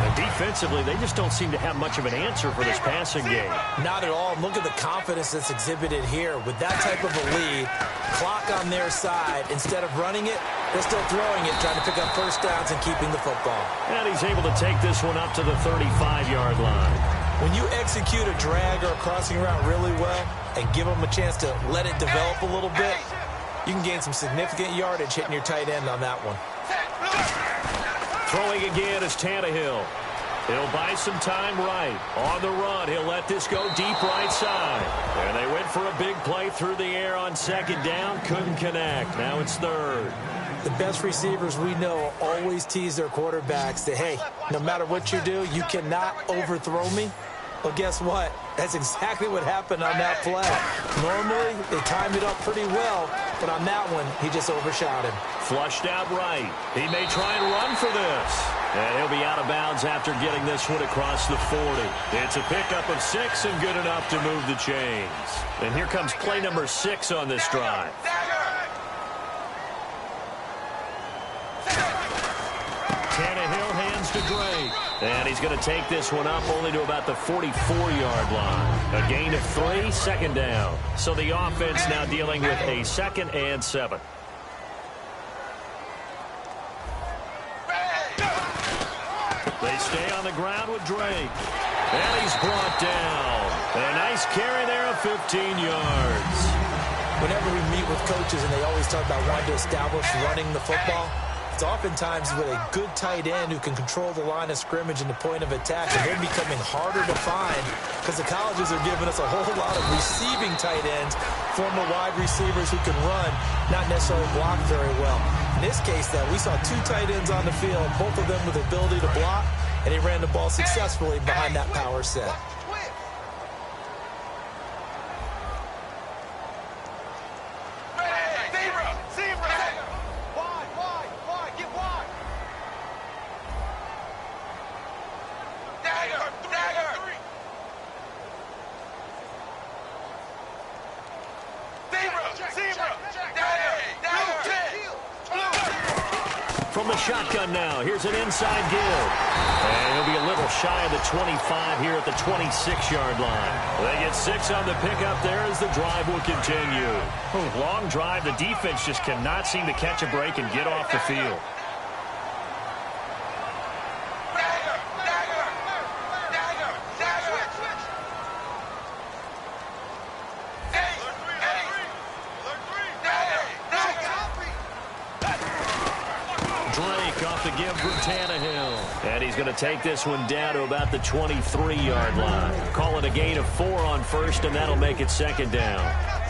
And defensively, they just don't seem to have much of an answer for this passing game. Not at all. Look at the confidence that's exhibited here. With that type of a lead, clock on their side, instead of running it, they're still throwing it, trying to pick up first downs and keeping the football. And he's able to take this one up to the 35-yard line. When you execute a drag or a crossing route really well and give them a chance to let it develop a little bit, you can gain some significant yardage hitting your tight end on that one. Throwing again is Tannehill. He'll buy some time right. On the run, he'll let this go deep right side. And they went for a big play through the air on second down. Couldn't connect. Now it's third. The best receivers we know always tease their quarterbacks that, hey, no matter what you do, you cannot overthrow me. Well, guess what? That's exactly what happened on that play. Normally, they timed it up pretty well, but on that one, he just overshot him. Flushed out right. He may try and run for this. And he'll be out of bounds after getting this one across the 40. It's a pickup of 6 and good enough to move the chains. And here comes play number 6 on this drive. Tannehill hands to Drake. And he's going to take this one up only to about the 44-yard line. A gain of 3, second down. So the offense now dealing with a 2nd and 7. They stay on the ground with Drake. And he's brought down. A nice carry there of 15 yards. Whenever we meet with coaches and they always talk about wanting to establish running the football, it's oftentimes with a good tight end who can control the line of scrimmage and the point of attack, and they're becoming harder to find because the colleges are giving us a whole lot of receiving tight ends, former wide receivers who can run, not necessarily block very well. In this case, though, we saw 2 tight ends on the field, both of them with the ability to block, and he ran the ball successfully behind that power set. From the shotgun now, here's an inside give. And he'll be a little shy of the 25 here at the 26-yard line. They get 6 on the pickup there as the drive will continue. Long drive. The defense just cannot seem to catch a break and get off the field. Off the give from Tannehill. And he's going to take this one down to about the 23-yard line. Call it a gain of 4 on first, and that'll make it second down.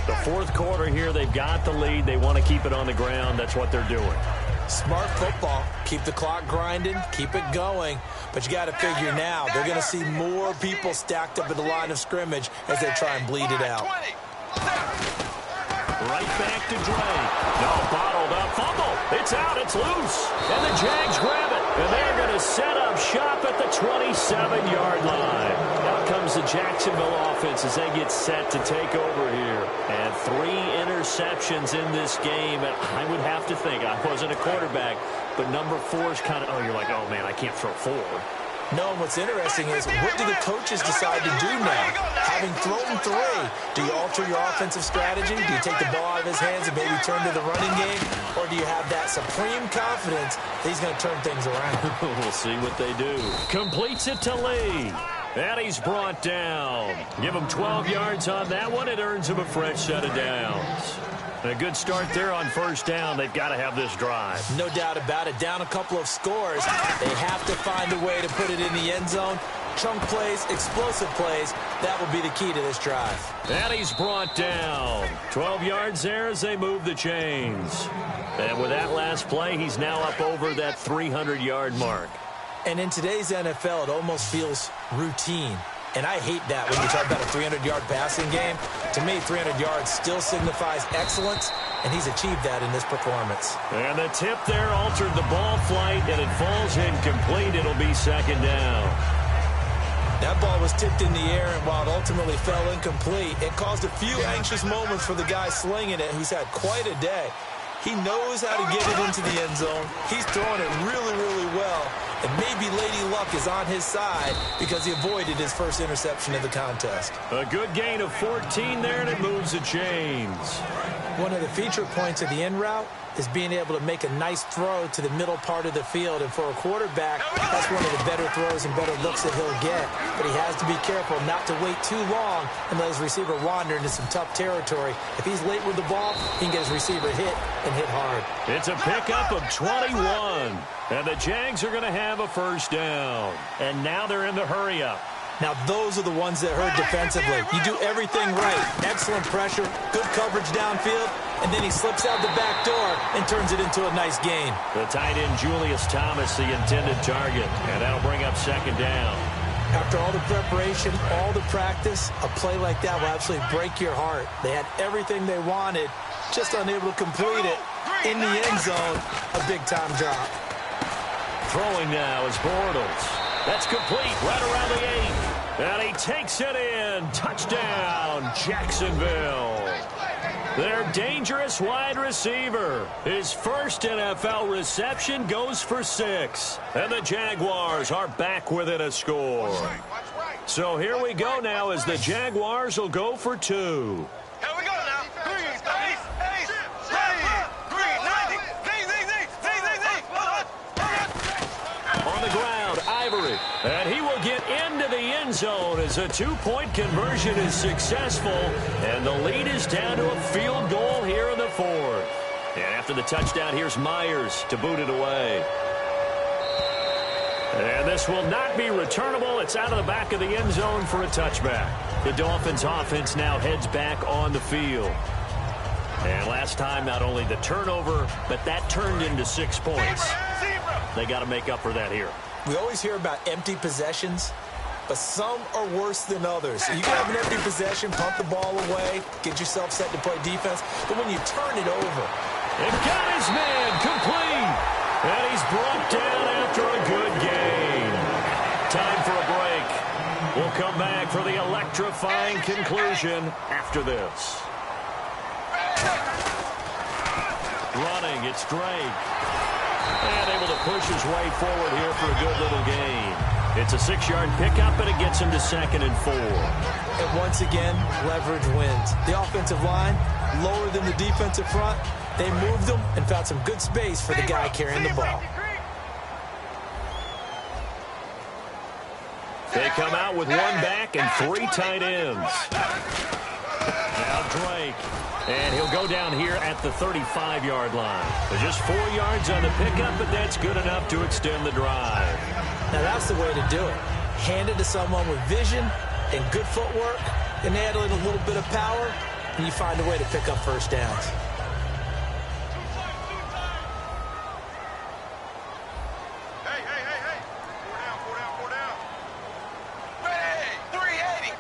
The fourth quarter here, they've got the lead. They want to keep it on the ground. That's what they're doing. Smart football. Keep the clock grinding. Keep it going. But you got to figure now, they're going to see more people stacked up at the line of scrimmage as they try and bleed it out. Right back to Drake. No, bottled up. Fumble. It's out. It's loose. And the Jags grab it. And they're going to set up shop at the 27-yard line. Out comes the Jacksonville offense as they get set to take over here. And 3 interceptions in this game. And I would have to think, I wasn't a quarterback, but number 4 is kind of, oh, you're like, oh, man, I can't throw 4. No, and what's interesting is, what do the coaches decide to do now? Having thrown 3, do you alter your offensive strategy? Do you take the ball out of his hands and maybe turn to the running game? Or do you have that supreme confidence that he's going to turn things around? We'll see what they do. Completes it to Lee. And he's brought down. Give him 12 yards on that one. It earns him a fresh set of downs. A good start there on first down. They've got to have this drive. No doubt about it. Down a couple of scores. They have to find a way to put it in the end zone. Chunk plays, explosive plays. That will be the key to this drive. And he's brought down. 12 yards there as they move the chains. And with that last play, he's now up over that 300-yard mark. And in today's NFL, it almost feels routine. And I hate that when you talk about a 300-yard passing game. To me, 300 yards still signifies excellence, and he's achieved that in this performance. And the tip there altered the ball flight, and it falls incomplete. It'll be second down. That ball was tipped in the air, and while it ultimately fell incomplete, it caused a few anxious moments for the guy slinging it, who's had quite a day. He knows how to get it into the end zone. He's throwing it really, really well. And maybe Lady Luck is on his side because he avoided his first interception of the contest. A good gain of 14 there, and it moves the chains. One of the feature points of the in route is being able to make a nice throw to the middle part of the field. And for a quarterback, that's one of the better throws and better looks that he'll get. But he has to be careful not to wait too long and let his receiver wander into some tough territory. If he's late with the ball, he can get his receiver hit and hit hard. It's a pickup of 21. And the Jags are going to have a first down. And now they're in the hurry-up. Now, those are the ones that hurt defensively. You do everything right. Excellent pressure, good coverage downfield, and then he slips out the back door and turns it into a nice gain. The tight end, Julius Thomas, the intended target, and that'll bring up second down. After all the preparation, all the practice, a play like that will absolutely break your heart. They had everything they wanted, just unable to complete it. In the end zone, a big-time drop. Throwing now is Bortles. That's complete right around the 8. And he takes it in. Touchdown, Jacksonville. Their dangerous wide receiver. His first NFL reception goes for 6. And the Jaguars are back within a score. So here we go now as the Jaguars will go for 2. Here we go now. Green, ace, green, 90. On the ground, Ivory. And he will get into the end zone as a 2-point conversion is successful. And the lead is down to a field goal here in the 4th. And after the touchdown, here's Myers to boot it away. And this will not be returnable. It's out of the back of the end zone for a touchback. The Dolphins offense now heads back on the field. And last time, not only the turnover, but that turned into 6 points. They got to make up for that here. We always hear about empty possessions, but some are worse than others. You can have an empty possession, pump the ball away, get yourself set to play defense, but when you turn it over. And got his man complete. And he's brought down after a good gain. Time for a break. We'll come back for the electrifying conclusion after this. Running, it's Drake. And able to push his way forward here for a good little gain. It's a 6-yard pickup, and it gets him to 2nd and 4. And once again, leverage wins. The offensive line, lower than the defensive front. They moved them and found some good space for the guy carrying the ball. They come out with 1 back and 3 tight ends. Now Drake. And he'll go down here at the 35-yard line. But just 4 yards on the pickup, but that's good enough to extend the drive. Now that's the way to do it. Hand it to someone with vision and good footwork, and add in a little bit of power, and you find a way to pick up first downs. Hey. 4 down. Ready, 380.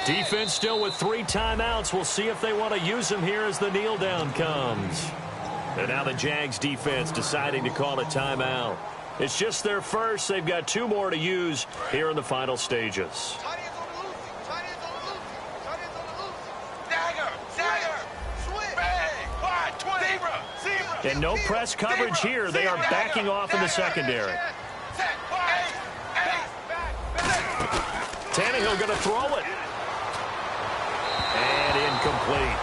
Defense still with 3 timeouts. We'll see if they want to use them here as the kneel down comes. And now the Jags defense deciding to call a timeout. It's just their first. They've got 2 more to use here in the final stages. And no press coverage here. They are backing off in the secondary. Tannehill going to throw it. And incomplete.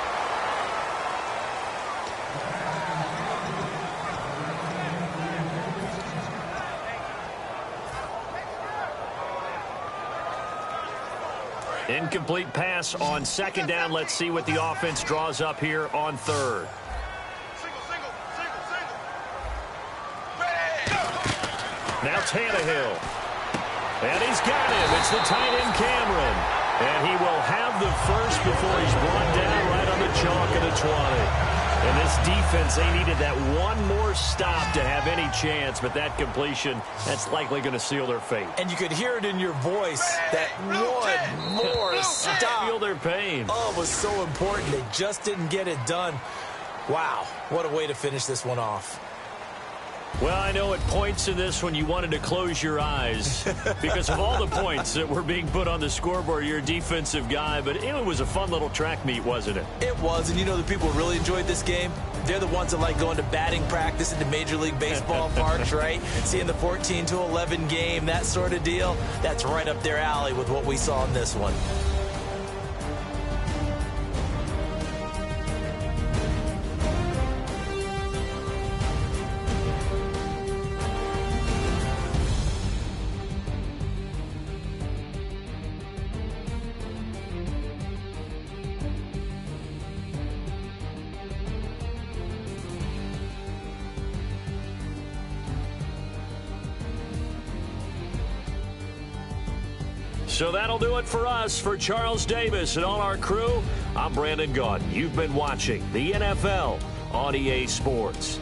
Incomplete pass on 2nd down. Let's see what the offense draws up here on 3rd. Now Tannehill. And he's got him. It's the tight end Cameron. And he will have the first before he's brought down right on the chalk of the 20. And this defense, they needed that one more stop to have any chance, but that completion, that's likely going to seal their fate. And you could hear it in your voice, that one more stop. Feel their pain. Oh, it was so important. They just didn't get it done. Wow, what a way to finish this one off. Well, I know at points in this when you wanted to close your eyes because of all the points that were being put on the scoreboard. You're a defensive guy, but it was a fun little track meet, wasn't it? It was, and you know the people who really enjoyed this game? They're the ones that like going to batting practice into Major League Baseball parks, right? Seeing the 14-11 game, that sort of deal. That's right up their alley with what we saw in this one. So that'll do it for us. For Charles Davis and all our crew, I'm Brandon Gaudin. You've been watching the NFL on EA Sports.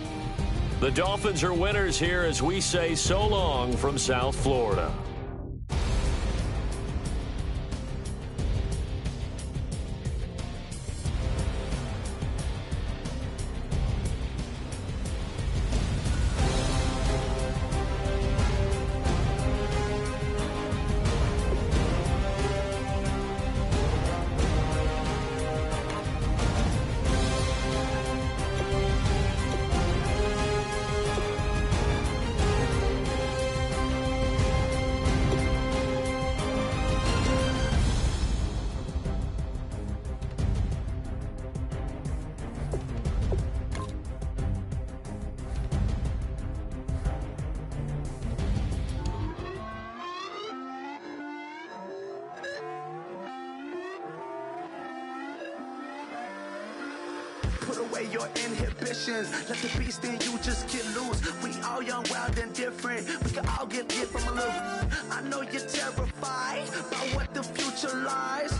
The Dolphins are winners here as we say so long from South Florida. Put away your inhibitions. Let the beast in you just get loose. We all young, wild, and different. We can all get from a little. I know you're terrified by what the future lies.